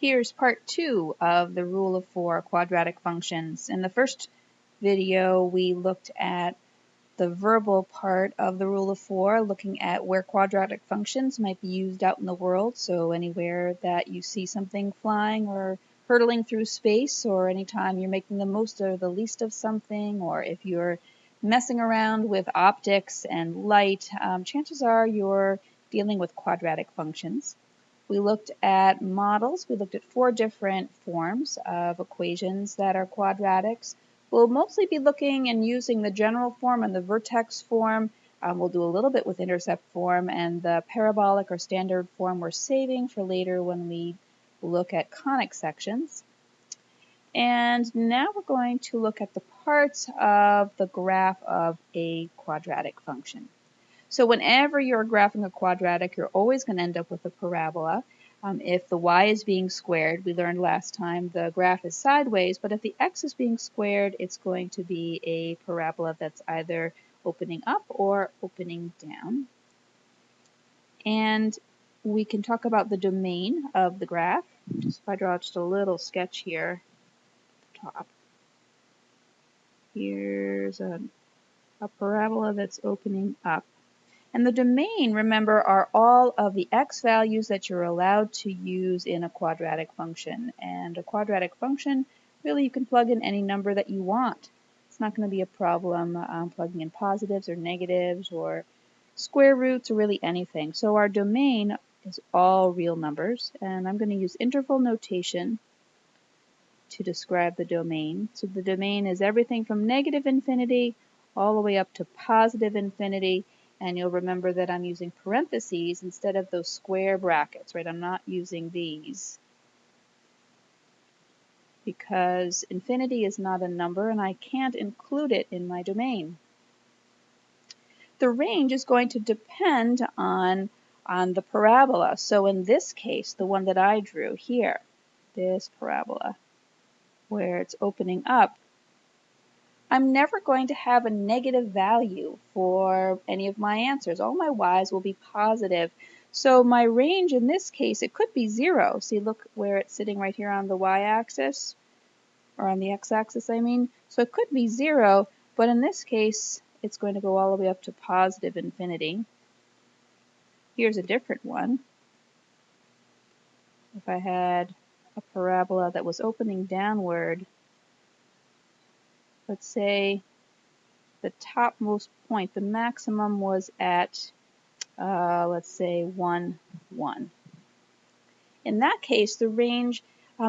Here's part 2 of the rule of 4 quadratic functions. In the first video, we looked at the verbal part of the rule of 4, looking at where quadratic functions might be used out in the world. So anywhere that you see something flying or hurtling through space, or anytime you're making the most or the least of something, or if you're messing around with optics and light, chances are you're dealing with quadratic functions. We looked at models. We looked at 4 different forms of equations that are quadratics. We'll mostly be looking and using the general form and the vertex form. We'll do a little bit with intercept form, and the parabolic or standard form we're saving for later when we look at conic sections. And now we're going to look at the parts of the graph of a quadratic function. So whenever you're graphing a quadratic, you're always going to end up with a parabola. If the y is being squared, we learned last time the graph is sideways, but if the x is being squared, it's going to be a parabola that's either opening up or opening down. And we can talk about the domain of the graph. If I draw just a little sketch here at the top. Here's a parabola that's opening up. And the domain, remember, are all of the x values that you're allowed to use in a quadratic function. And a quadratic function, really you can plug in any number that you want. It's not going to be a problem plugging in positives or negatives or square roots or really anything. So our domain is all real numbers, and I'm going to use interval notation to describe the domain. So the domain is everything from negative infinity all the way up to positive infinity. And you'll remember that I'm using parentheses instead of those square brackets, right? I'm not using these because infinity is not a number and I can't include it in my domain. The range is going to depend on the parabola. So in this case, the one that I drew here, this parabola, where it's opening up, I'm never going to have a negative value for any of my answers. All my y's will be positive. So my range in this case, it could be 0. See, look where it's sitting right here on the y-axis, or on the x-axis, I mean. So it could be 0, but in this case, it's going to go all the way up to positive infinity. Here's a different one. If I had a parabola that was opening downward, let's say the topmost point, the maximum was at, let's say 1, 1. In that case, the range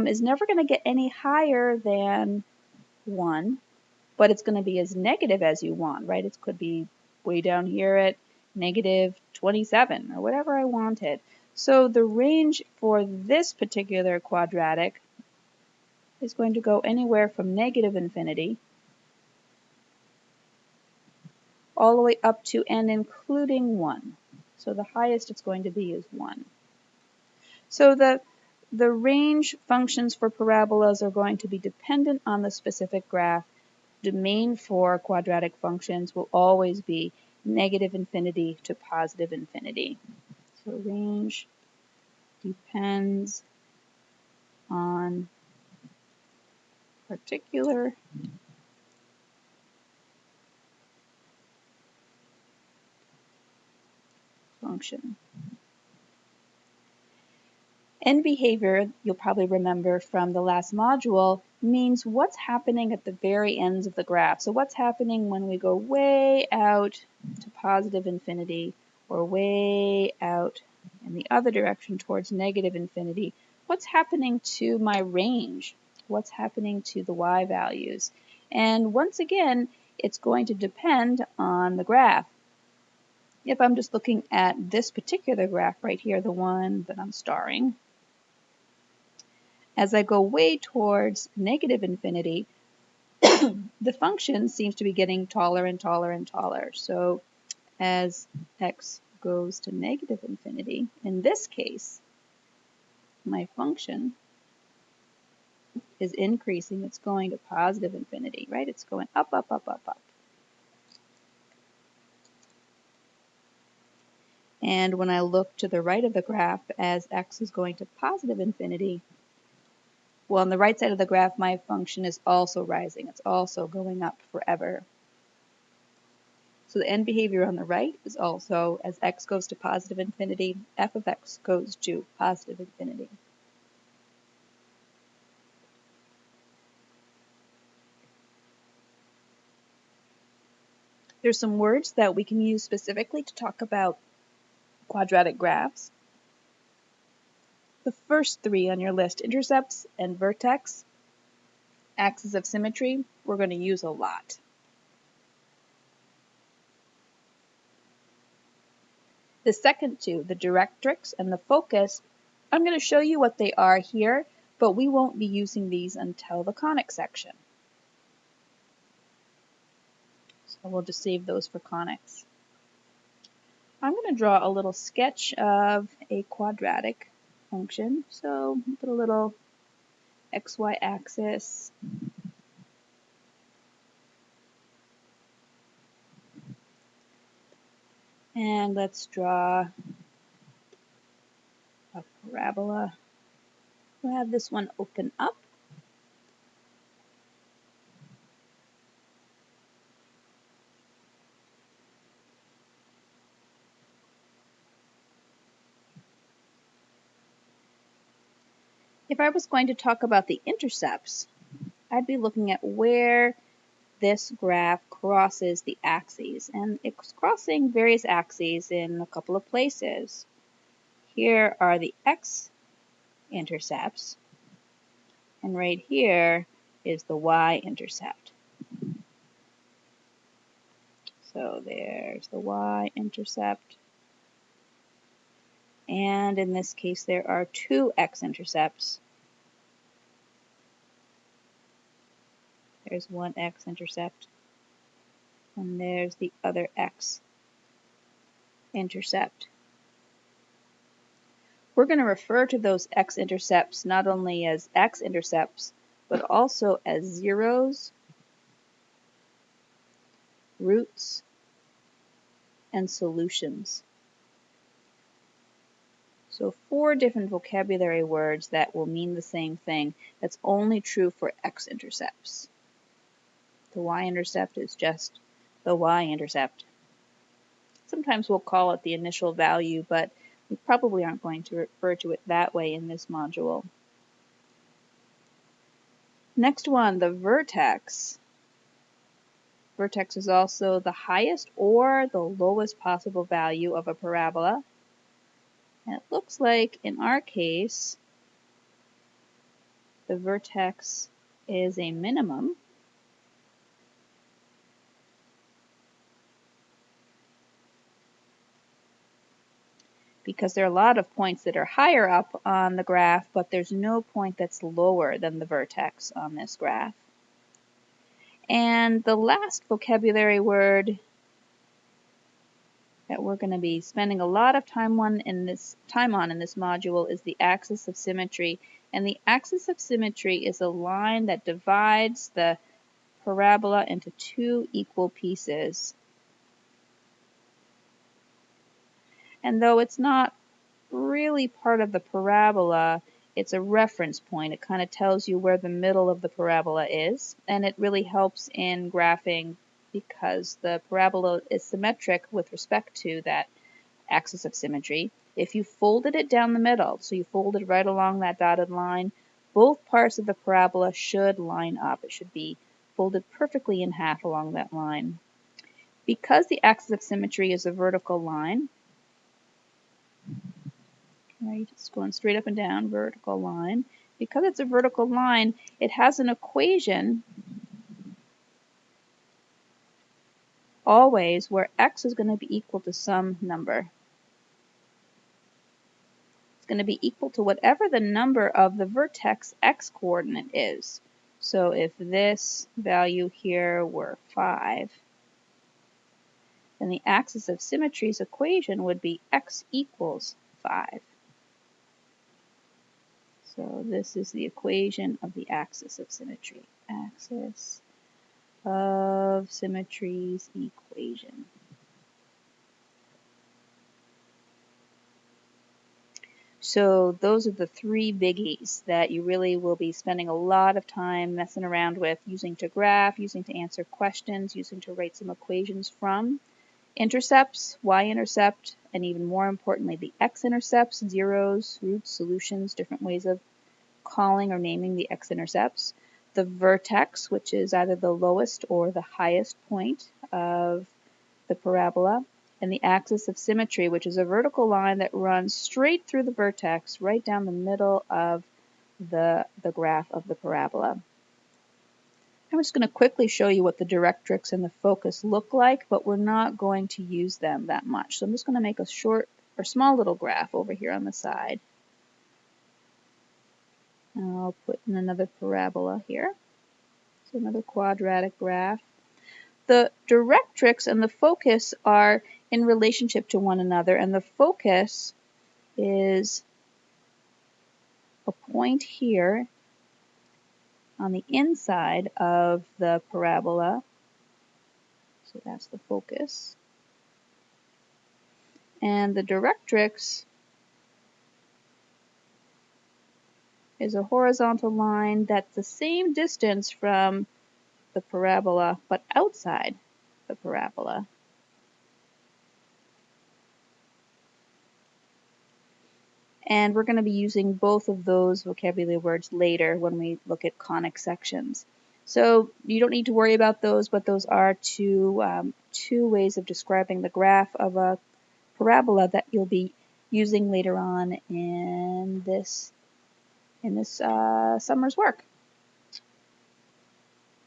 is never going to get any higher than 1, but it's going to be as negative as you want, right? It could be way down here at negative 27 or whatever I wanted. So the range for this particular quadratic is going to go anywhere from negative infinity all the way up to and including 1. So the highest it's going to be is 1. So the range functions for parabolas are going to be dependent on the specific graph. Domain for quadratic functions will always be negative infinity to positive infinity. So range depends on particular function. End behavior, you'll probably remember from the last module, means what's happening at the very ends of the graph. So what's happening when we go way out to positive infinity or way out in the other direction towards negative infinity? What's happening to my range? What's happening to the y values? And once again, it's going to depend on the graph. If I'm just looking at this particular graph right here, the one that I'm starring, as I go way towards negative infinity, the function seems to be getting taller and taller and taller. So as x goes to negative infinity, in this case, my function is increasing. It's going to positive infinity, right? It's going up, up, up, up, up. And when I look to the right of the graph, as x is going to positive infinity, Well, on the right side of the graph, my function is also rising. It's also going up forever. So the end behavior on the right is also as x goes to positive infinity, f of x goes to positive infinity. There's some words that we can use specifically to talk about quadratic graphs. The first three on your list, intercepts and vertex, axis of symmetry, we're going to use a lot. The second two, the directrix and the focus, I'm going to show you what they are here, but we won't be using these until the conic section. So we'll just save those for conics. I'm going to draw a little sketch of a quadratic function. So put a little xy axis. And let's draw a parabola. We'll have this one open up. If I was going to talk about the intercepts, I'd be looking at where this graph crosses the axes. And it's crossing various axes in a couple of places. Here are the x-intercepts, and right here is the y-intercept. So there's the y-intercept. And in this case, there are two x-intercepts. There's one x-intercept, and there's the other x-intercept. We're going to refer to those x-intercepts not only as x-intercepts, but also as zeros, roots, and solutions. So 4 different vocabulary words that will mean the same thing. That's only true for x-intercepts. The y-intercept is just the y-intercept. Sometimes we'll call it the initial value, but we probably aren't going to refer to it that way in this module. Next one, the vertex. Vertex is also the highest or the lowest possible value of a parabola. And it looks like, in our case, the vertex is a minimum. Because there are a lot of points that are higher up on the graph, but there's no point that's lower than the vertex on this graph. And the last vocabulary word that we're going to be spending a lot of time on in this module is the axis of symmetry. And the axis of symmetry is a line that divides the parabola into 2 equal pieces. And though it's not really part of the parabola, it's a reference point. It kind of tells you where the middle of the parabola is, and it really helps in graphing because the parabola is symmetric with respect to that axis of symmetry. If you folded it down the middle, so you fold it right along that dotted line, both parts of the parabola should line up. It should be folded perfectly in half along that line. Because the axis of symmetry is a vertical line, right, it's going straight up and down, vertical line. Because it's a vertical line, it has an equation always where x is going to be equal to some number. It's going to be equal to whatever the number of the vertex x coordinate is. So if this value here were 5, then the axis of symmetry's equation would be x equals 5. So this is the equation of the axis of symmetry. Axis of symmetry's equation. So those are the three biggies that you really will be spending a lot of time messing around with, using to graph, using to answer questions, using to write some equations from. Intercepts, y-intercept, and even more importantly, the x-intercepts, zeros, roots, solutions, different ways of calling or naming the x-intercepts. The vertex, which is either the lowest or the highest point of the parabola, and the axis of symmetry, which is a vertical line that runs straight through the vertex, right down the middle of the graph of the parabola. I'm just going to quickly show you what the directrix and the focus look like, but we're not going to use them that much. So I'm just going to make a short or small little graph over here on the side. And I'll put in another parabola here. So another quadratic graph. The directrix and the focus are in relationship to one another, and the focus is a point here on the inside of the parabola. So that's the focus. And the directrix is a horizontal line that's the same distance from the parabola, but outside the parabola. And we're going to be using both of those vocabulary words later when we look at conic sections. So you don't need to worry about those, but those are two ways of describing the graph of a parabola that you'll be using later on in this summer's work.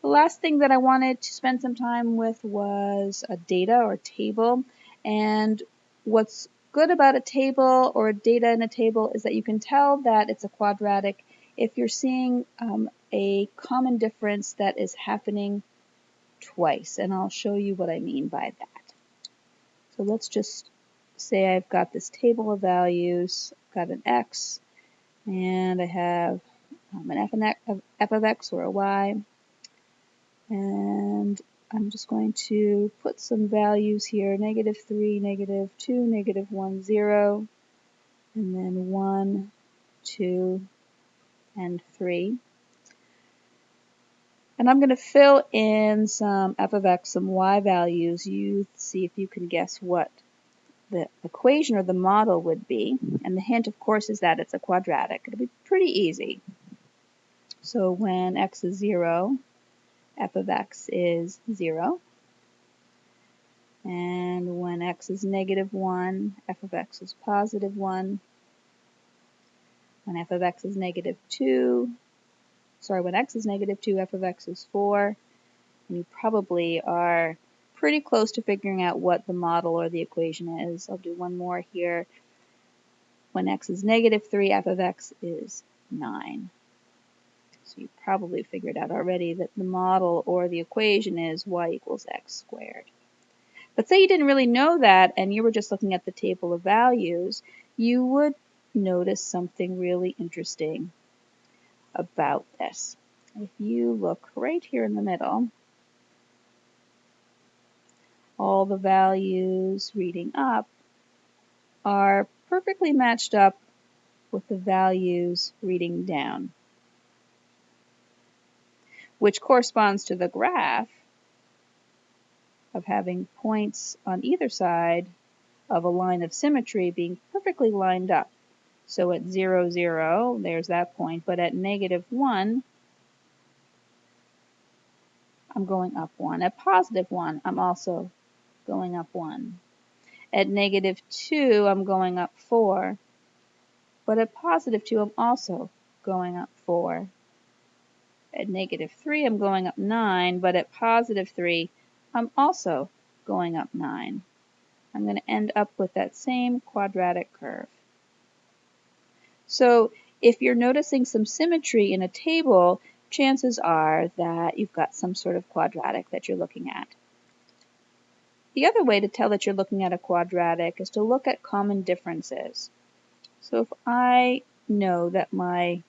The last thing that I wanted to spend some time with was a data or table. And what's good about a table or data in a table is that you can tell that it's a quadratic if you're seeing a common difference that is happening twice. And I'll show you what I mean by that. So let's just say I've got this table of values. I've got an x, and I have an f of x or a y. And I'm just going to put some values here, -3, -2, -1, 0, and then 1, 2, and 3. And I'm going to fill in some f of x, some y values. You see if you can guess what the equation or the model would be. And the hint, of course, is that it's a quadratic. It'll be pretty easy. So when x is 0, f of x is 0. And when x is -1, f of x is +1. When f of x is when x is -2, f of x is 4. And you probably are pretty close to figuring out what the model or the equation is. I'll do one more here. When x is -3, f of x is 9. So you probably figured out already that the model or the equation is y equals x squared. But say you didn't really know that and you were just looking at the table of values, you would notice something really interesting about this. If you look right here in the middle, all the values reading up are perfectly matched up with the values reading down, which corresponds to the graph of having points on either side of a line of symmetry being perfectly lined up. So at 0, 0, there's that point, but at -1, I'm going up 1. At +1, I'm also going up 1. At -2, I'm going up 4. But at +2, I'm also going up 4. At -3, I'm going up 9, but at +3, I'm also going up 9. I'm going to end up with that same quadratic curve. So if you're noticing some symmetry in a table, chances are that you've got some sort of quadratic that you're looking at. The other way to tell that you're looking at a quadratic is to look at common differences. So if I know that my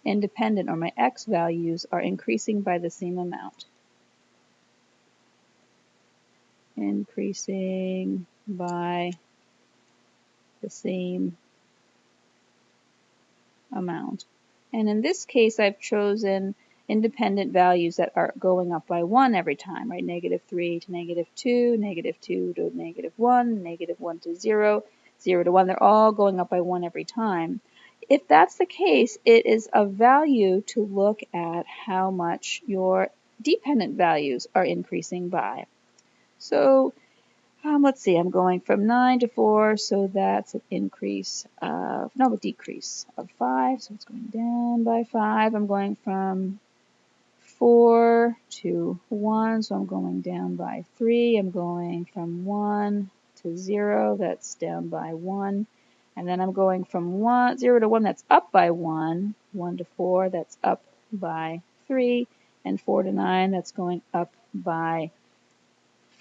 independent or my x values are increasing by the same amount, increasing by the same amount. And in this case, I've chosen independent values that are going up by 1 every time, right? -3 to -2, -2 to -1, -1 to 0, 0 to 1. They're all going up by 1 every time. If that's the case, it is of value to look at how much your dependent values are increasing by. So let's see, I'm going from 9 to 4, so that's an increase of, no, a decrease of 5, so it's going down by 5. I'm going from 4 to 1, so I'm going down by 3. I'm going from 1 to 0, that's down by 1. And then I'm going from 0 to 1, that's up by 1. 1 to 4, that's up by 3. And 4 to 9, that's going up by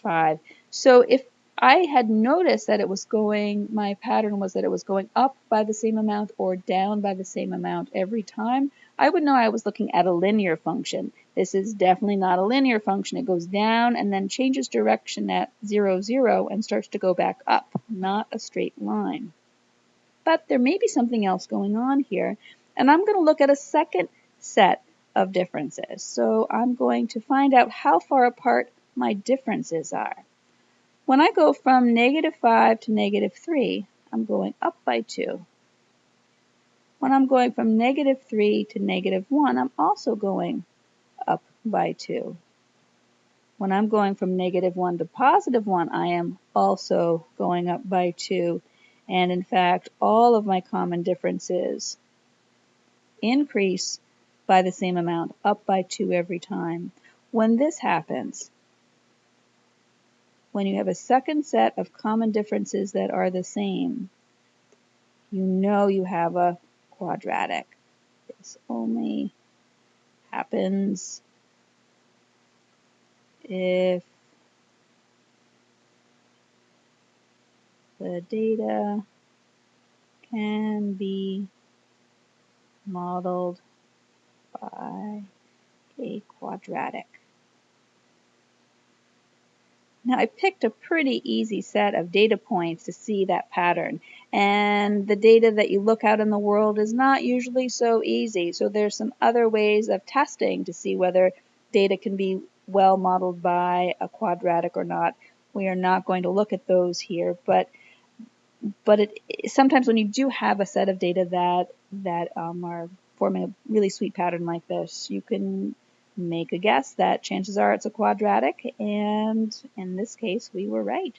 5. So if I had noticed that it was going, my pattern was that it was going up by the same amount or down by the same amount every time, I would know I was looking at a linear function. This is definitely not a linear function. It goes down and then changes direction at 0, 0 and starts to go back up, not a straight line. But there may be something else going on here, and I'm going to look at a second set of differences. So I'm going to find out how far apart my differences are. When I go from -5 to -3, I'm going up by 2. When I'm going from -3 to -1, I'm also going up by 2. When I'm going from -1 to +1, I am also going up by 2. And in fact, all of my common differences increase by the same amount, up by 2 every time. When this happens, when you have a second set of common differences that are the same, you know you have a quadratic. This only happens if the data can be modeled by a quadratic. Now I picked a pretty easy set of data points to see that pattern, and the data that you look out in the world is not usually so easy. So there's some other ways of testing to see whether data can be well modeled by a quadratic or not. We are not going to look at those here, but sometimes when you do have a set of data that are forming a really sweet pattern like this, you can make a guess that chances are it's a quadratic, and in this case we were right.